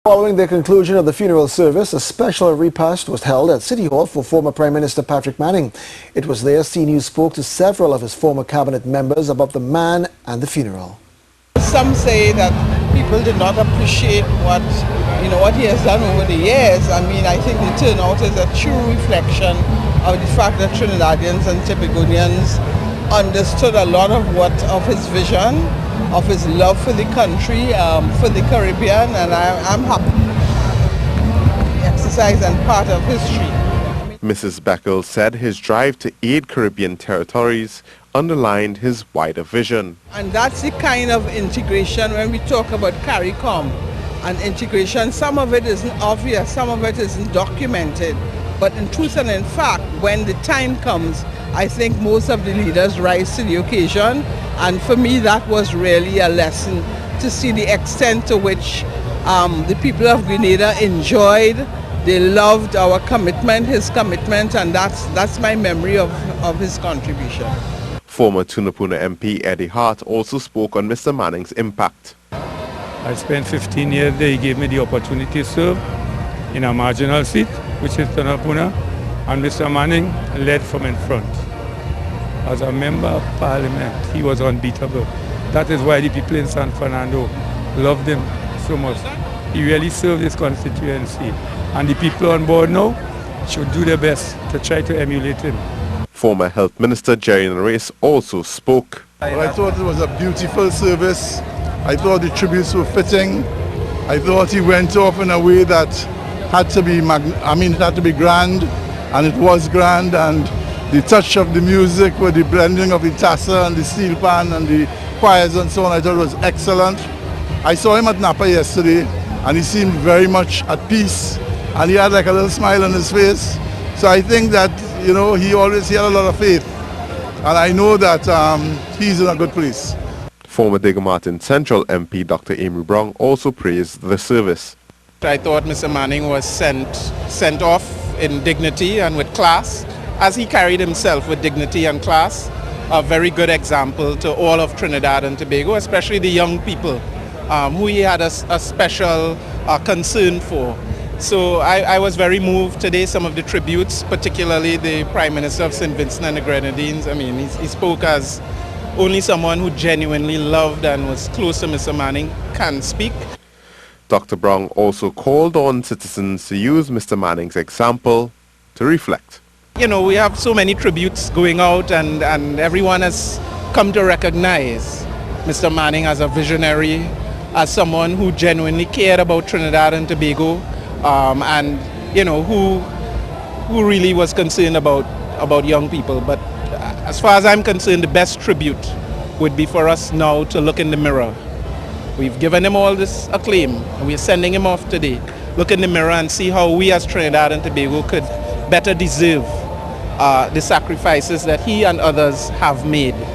Following the conclusion of the funeral service, a special repast was held at City Hall for former Prime Minister Patrick Manning. It was there CNews spoke to several of his former cabinet members about the man and the funeral. Some say that people did not appreciate what he has done over the years. I mean, I think the turnout is a true reflection of the fact that Trinidadians and Tobagonians understood a lot of his vision, of his love for the country, for the Caribbean, and I'm happy to exercise and part of history. Mrs. Beckel said his drive to aid Caribbean territories underlined his wider vision. And that's the kind of integration when we talk about CARICOM and integration. Some of it isn't obvious, some of it isn't documented. But in truth and in fact, when the time comes, I think most of the leaders rise to the occasion. And for me, that was really a lesson to see the extent to which the people of Grenada enjoyed. They loved our commitment, his commitment, and that's my memory of his contribution. Former Tunapuna MP Eddie Hart also spoke on Mr. Manning's impact. I spent 15 years there. He gave me the opportunity to serve in a marginal seat, which is Tunapuna, and Mr. Manning led from in front. As a member of parliament, he was unbeatable. That is why the people in San Fernando loved him so much. He really served his constituency. And the people on board now should do their best to try to emulate him. Former Health Minister Jerry Nares also spoke. Well, I thought it was a beautiful service. I thought the tributes were fitting. I thought he went off in a way that had to be, it had to be grand, and it was grand. And the touch of the music with the blending of the tassa and the steel pan and the choirs and so on, I thought it was excellent. I saw him at Napa yesterday, and he seemed very much at peace, and he had like a little smile on his face. So I think that, he had a lot of faith, and I know that he's in a good place. Former Diego Martin Central MP Dr. Amy Brown also praised the service. I thought Mr. Manning was sent off in dignity and with class, as he carried himself with dignity and class. A very good example to all of Trinidad and Tobago, especially the young people who he had a special concern for. So I was very moved today, some of the tributes, particularly the Prime Minister of St. Vincent and the Grenadines. I mean, he spoke as only someone who genuinely loved and was close to Mr. Manning can speak. Dr. Brown also called on citizens to use Mr. Manning's example to reflect. We have so many tributes going out, and everyone has come to recognize Mr. Manning as a visionary, as someone who genuinely cared about Trinidad and Tobago, and who really was concerned about young people. But as far as I'm concerned, the best tribute would be for us now to look in the mirror. We've given him all this acclaim, and we're sending him off today. Look in the mirror and see how we as Trinidad and Tobago could better deserve the sacrifices that he and others have made.